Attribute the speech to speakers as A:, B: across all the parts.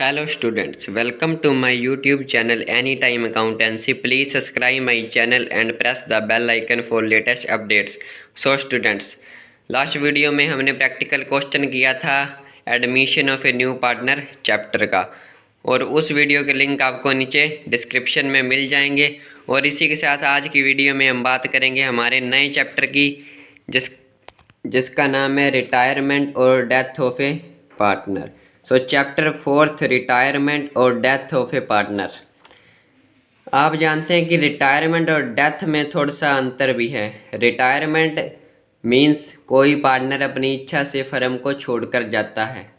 A: Hello students, welcome to my YouTube channel Anytime Accountancy. Please subscribe my channel and press the bell icon for latest updates. So students, last video में हमने practical question किया था admission of a new partner chapter का, और उस video के link आपको नीचे डिस्क्रिप्शन में मिल जाएंगे। और इसी के साथ आज की वीडियो में हम बात करेंगे हमारे नए चैप्टर की जिसका नाम है रिटायरमेंट और death of a partner. So chapter 4 retirement और डेथ ऑफ ए पार्टनर। आप जानते हैं कि रिटायरमेंट और डेथ में थोड़ा सा अंतर भी है। रिटायरमेंट मीन्स कोई पार्टनर अपनी इच्छा से फर्म को छोड़कर जाता है,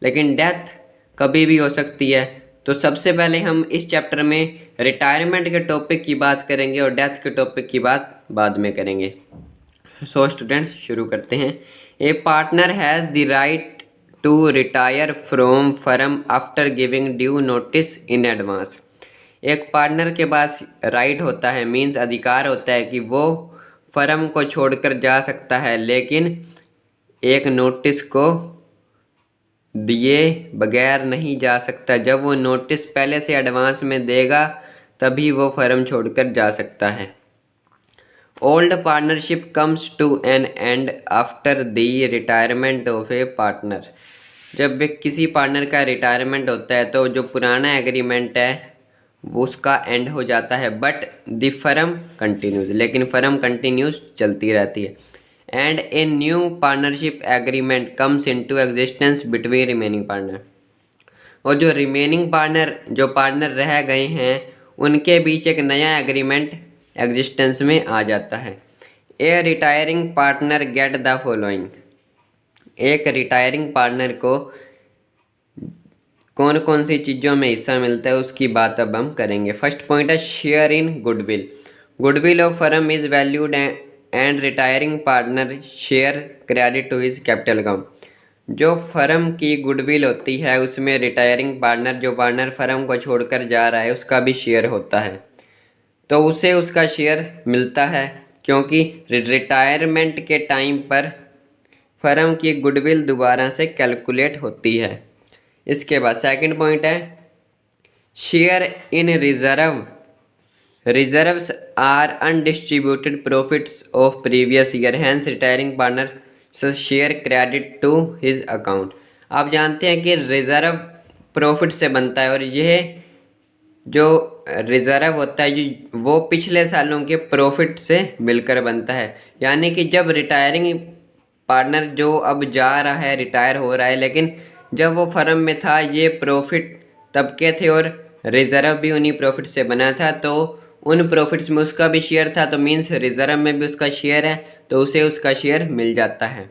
A: लेकिन डेथ कभी भी हो सकती है। तो सबसे पहले हम इस चैप्टर में रिटायरमेंट के टॉपिक की बात करेंगे और डेथ के टॉपिक की बात बाद में करेंगे। सो स्टूडेंट्स, शुरू करते हैं। A partner has the right to retire from firm after giving due notice in advance. एक पार्टनर के पास राइट होता है, मीन्स अधिकार होता है कि वो फर्म को छोड़कर जा सकता है, लेकिन एक नोटिस को दिए बगैर नहीं जा सकता। जब वो नोटिस पहले से एडवांस में देगा तभी वो फर्म छोड़कर जा सकता है। Old partnership comes to an end after the retirement of a partner. जब किसी पार्टनर का रिटायरमेंट होता है तो जो पुराना एग्रीमेंट है वो उसका एंड हो जाता है, बट द फर्म कंटिन्यूज, लेकिन फर्म कंटिन्यूज चलती रहती है। And a new partnership agreement comes into existence between remaining partner. और जो रिमेनिंग पार्टनर, जो पार्टनर रह गए हैं, उनके बीच एक नया एग्रीमेंट एग्जिस्टेंस में आ जाता है। A retiring partner get the following. एक रिटायरिंग पार्टनर को कौन कौन सी चीज़ों में हिस्सा मिलता है उसकी बात अब हम करेंगे। फर्स्ट पॉइंट है share in goodwill. Goodwill of firm is valued and retiring partner share credit to his capital account. जो फर्म की गुडविल होती है उसमें रिटायरिंग पार्टनर, जो पार्टनर फर्म को छोड़कर जा रहा है, उसका भी शेयर होता है, तो उसे उसका शेयर मिलता है, क्योंकि रिटायरमेंट के टाइम पर फर्म की गुडविल दोबारा से कैलकुलेट होती है। इसके बाद सेकंड पॉइंट है share in reserve. Reserves are undistributed profits of previous year, hence retiring partner share credit to his account. आप जानते हैं कि रिजर्व प्रॉफिट से बनता है, और यह जो रिजर्व होता है वो पिछले सालों के प्रॉफिट से मिलकर बनता है। यानी कि जब रिटायरिंग पार्टनर जो अब जा रहा है, रिटायर हो रहा है, लेकिन जब वो फर्म में था ये प्रॉफिट तब के थे और रिजर्व भी उन्हीं प्रॉफिट से बना था, तो उन प्रॉफिट्स में उसका भी शेयर था, तो मीन्स रिजर्व में भी उसका शेयर है, तो उसे उसका शेयर मिल जाता है।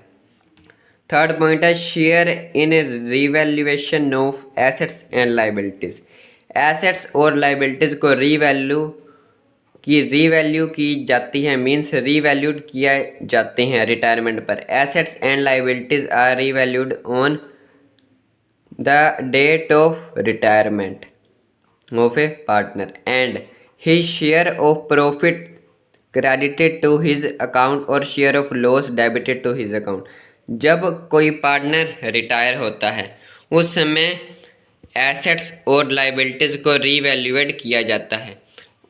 A: थर्ड पॉइंट है share in revaluation of assets and liabilities. Assets और लाइबिलिटीज़ को रीवैल्यू की जाती है, मीन्स रीवैल्यूड किया जाते हैं रिटायरमेंट पर। Assets and liabilities are revalued on the date of retirement of a partner and his share of profit credited to his account और share of loss debited to his account. जब कोई partner retire होता है उस समय assets और liabilities को re-evaluate किया जाता है,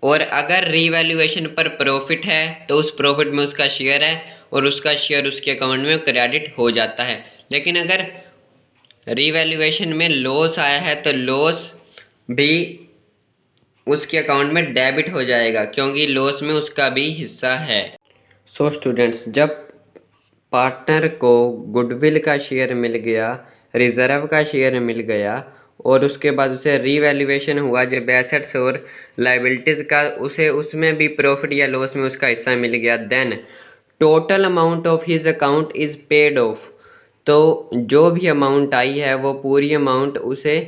A: और अगर रीवैल्यूएशन पर प्रॉफिट है तो उस प्रॉफिट में उसका शेयर है और उसका शेयर उसके अकाउंट में क्रेडिट हो जाता है। लेकिन अगर रीवैल्यूएशन में लॉस आया है तो लॉस भी उसके अकाउंट में डेबिट हो जाएगा, क्योंकि लॉस में उसका भी हिस्सा है। सो स्टूडेंट्स, जब पार्टनर को गुडविल का शेयर मिल गया, रिजर्व का शेयर मिल गया, और उसके बाद उसे रीवैल्यूएशन हुआ जब एसेट्स और लाइबिलिटीज़ का, उसे उसमें भी प्रॉफिट या लॉस में उसका हिस्सा मिल गया, then total amount of his account is paid off. तो जो भी अमाउंट आई है वो पूरी अमाउंट उसे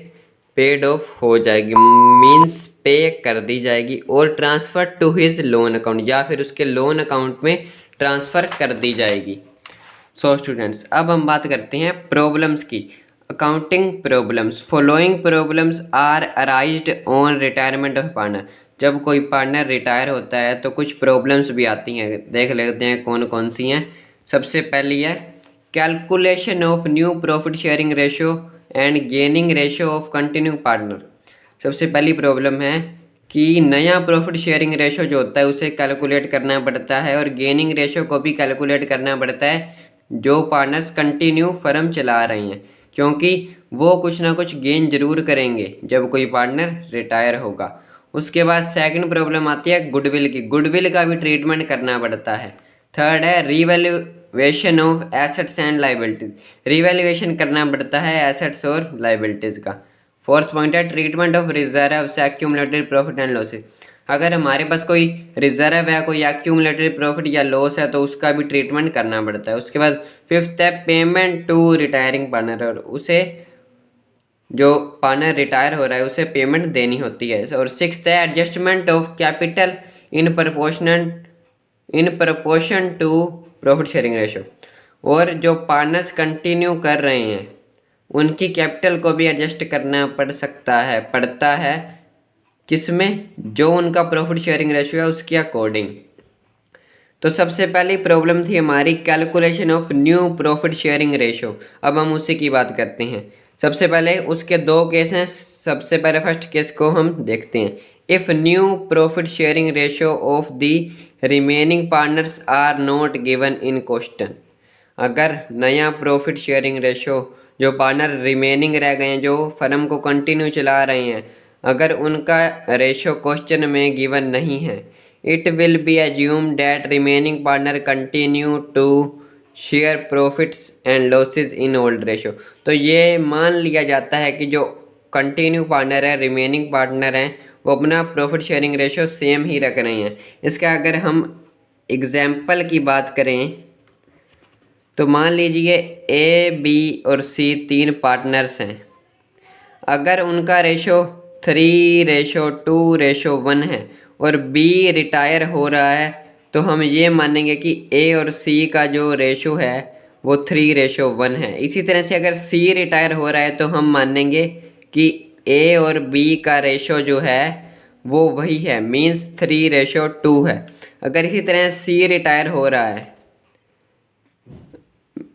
A: पेड ऑफ हो जाएगी, मीन्स पे कर दी जाएगी, और transfer to his loan account, या फिर उसके लोन अकाउंट में ट्रांसफ़र कर दी जाएगी। सो स्टूडेंट्स, अब हम बात करते हैं प्रॉब्लम्स की। Accounting problems. Following problems are arised on retirement of partner. जब कोई पार्टनर रिटायर होता है तो कुछ प्रॉब्लम्स भी आती हैं, देख लेते हैं कौन कौन सी हैं। सबसे पहली है calculation of new profit sharing ratio and gaining ratio of continue partner. सबसे पहली प्रॉब्लम है कि नया प्रॉफिट शेयरिंग रेशियो जो होता है उसे कैलकुलेट करना पड़ता है और गेनिंग रेशियो को भी कैलकुलेट करना पड़ता है जो पार्टनर्स कंटिन्यू फर्म चला रहे हैं, क्योंकि वो कुछ ना कुछ गेन जरूर करेंगे जब कोई पार्टनर रिटायर होगा। उसके बाद सेकंड प्रॉब्लम आती है गुडविल की। गुडविल का भी ट्रीटमेंट करना पड़ता है। थर्ड है revaluation of assets and liabilities. Revaluation करना पड़ता है एसेट्स और लाइबिलिटीज का। फोर्थ पॉइंट है ट्रीटमेंट ऑफ रिजर्व से एक्यूमुलेटेड प्रॉफिट एंड लॉसेस। अगर हमारे पास कोई रिजर्व है, कोई एक्यूमुलेटेड प्रॉफिट या लॉस है, तो उसका भी ट्रीटमेंट करना पड़ता है। उसके बाद फिफ्थ है पेमेंट टू रिटायरिंग पार्टनर, और उसे जो पार्टनर रिटायर हो रहा है उसे पेमेंट देनी होती है। और सिक्स्थ है adjustment of capital in proportion to profit sharing ratio. और जो पार्टनर्स कंटिन्यू कर रहे हैं उनकी कैपिटल को भी एडजस्ट करना पड़ता है किसमें, जो उनका प्रॉफिट शेयरिंग रेशियो है उसके अकॉर्डिंग। तो सबसे पहली प्रॉब्लम थी हमारी calculation of new profit sharing ratio. अब हम उसी की बात करते हैं। सबसे पहले उसके दो केस हैं। सबसे पहले फर्स्ट केस को हम देखते हैं। If new profit sharing ratio of the remaining partners are not given in question. अगर नया प्रॉफिट शेयरिंग रेशियो जो पार्टनर रिमेनिंग रह गए हैं, जो फर्म को कंटिन्यू चला रहे हैं, अगर उनका रेशियो क्वेश्चन में गिवन नहीं है, it will be assume that remaining partner continue to share profits and losses in old ratio. तो ये मान लिया जाता है कि जो कंटिन्यू पार्टनर है, रिमेनिंग पार्टनर हैं, वो अपना प्रॉफिट शेयरिंग रेशियो सेम ही रख रहे हैं। इसका अगर हम एग्जाम्पल की बात करें तो मान लीजिए ए, बी और सी तीन पार्टनर्स हैं। अगर उनका रेशो 3:2:1 है और बी रिटायर हो रहा है, तो हम ये मानेंगे कि ए और सी का जो रेशो है वो 3:1 है। इसी तरह से अगर सी रिटायर हो रहा है तो हम मानेंगे कि ए और बी का रेशो जो है वो वही है, मीन्स 3:2 है। अगर इसी तरह सी रिटायर हो रहा है,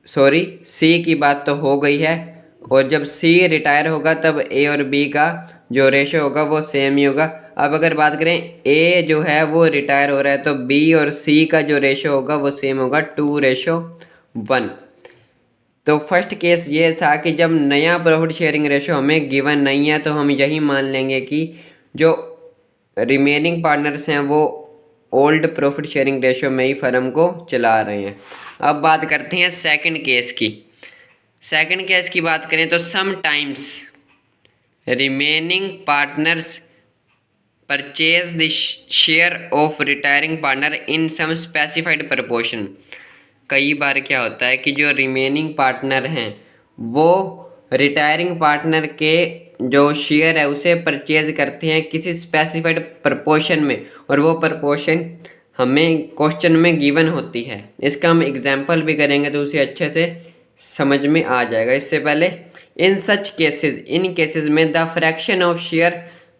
A: सॉरी सी की बात तो हो गई है, और जब सी रिटायर होगा तब ए और बी का जो रेशो होगा वो सेम ही होगा। अब अगर बात करें ए जो है वो रिटायर हो रहा है तो बी और सी का जो रेशो होगा वो सेम होगा 2:1। तो फर्स्ट केस ये था कि जब नया प्रॉफिट शेयरिंग रेशो हमें गिवन नहीं है तो हम यही मान लेंगे कि जो रिमेनिंग पार्टनर्स हैं वो ओल्ड प्रॉफिट शेयरिंग रेशो में ही फर्म को चला रहे हैं। अब बात करते हैं सेकंड केस की। सेकंड केस की बात करें तो sometimes remaining partners purchase the share of retiring partner in some specified proportion. कई बार क्या होता है कि जो रिमेनिंग पार्टनर हैं वो रिटायरिंग पार्टनर के जो शेयर है उसे परचेज करते हैं किसी स्पेसिफाइड प्रपोर्शन में, और वो प्रपोर्शन हमें क्वेश्चन में गिवन होती है। इसका हम एग्जाम्पल भी करेंगे तो उसे अच्छे से समझ में आ जाएगा। इससे पहले इन केसेस में the fraction of share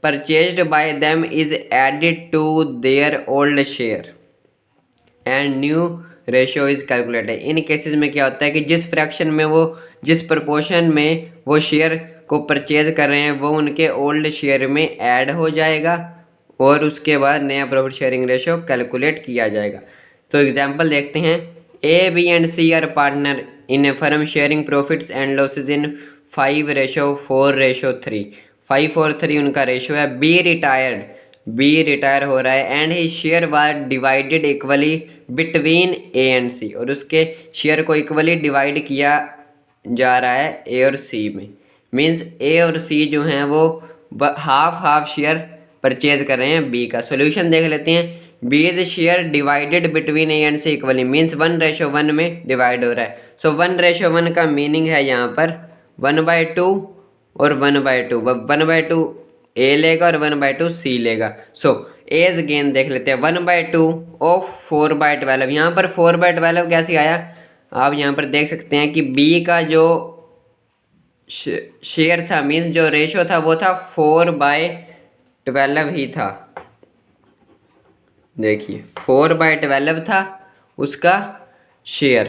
A: purchased by them is added to their old share and new ratio is calculated. इन केसेस में क्या होता है कि जिस प्रपोर्शन में वो शेयर को परचेज कर रहे हैं वो उनके ओल्ड शेयर में ऐड हो जाएगा और उसके बाद नया प्रॉफिट शेयरिंग रेशियो कैलकुलेट किया जाएगा। तो एग्जांपल देखते हैं। A, B and C are partner in a firm sharing profits and losses in 5:4:3। 5 और 3 उनका रेशियो है। बी रिटायर हो रहा है and he share was divided equally between A and C, और उसके शेयर को इक्वली डिवाइड किया जा रहा है ए और सी में। मीन्स ए और सी जो हैं वो हाफ शेयर परचेज कर रहे हैं बी का। सॉल्यूशन देख लेते हैं। B is share divided between A and C equally, means 1:1 में डिवाइड हो रहा है। सो 1:1 का मीनिंग है यहाँ पर 1/2 और 1/2। 1/2 ए लेगा और 1/2 सी लेगा। सो एज गेन देख लेते हैं। 1/2 ऑफ 4/12। यहाँ पर 4/12 कैसे आया, आप यहाँ पर देख सकते हैं कि बी का जो शेयर था, मीन्स जो रेशो था वो था 4/12 ही था। देखिए 4/12 था उसका शेयर।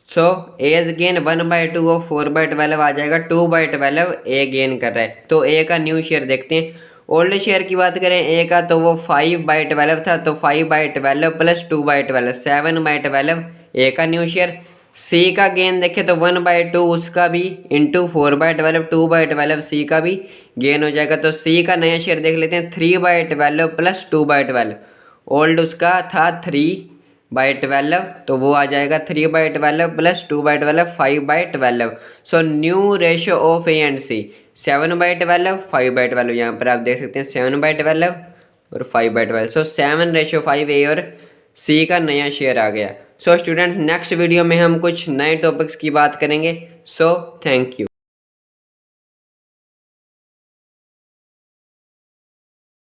A: सो एज गेन 1/2 और 4/12 आ जाएगा, 2/12 ए गेन कर रहा है। तो ए का न्यू शेयर देखते हैं। ओल्ड शेयर की बात करें ए का तो वो 5/12 था, तो 5/12 प्लस 2/12 7/12 ए का न्यू शेयर। सी का गेन देखें तो 1/2 उसका भी इंटू 4/12 2/12 सी का भी गेन हो जाएगा। तो सी का नया शेयर देख लेते हैं 3/12 प्लस 2/12। ओल्ड उसका था 3/12, तो वो आ जाएगा 3/12 plus 2/12 5/12। So new ratio of A and C 7/12 5/12। यहाँ पर आप देख सकते हैं 7/12 और 5/12। सो 7:5 ए और सी का नया शेयर आ गया। सो स्टूडेंट्स नेक्स्ट वीडियो में हम कुछ नए टॉपिक्स की बात करेंगे। So thank you.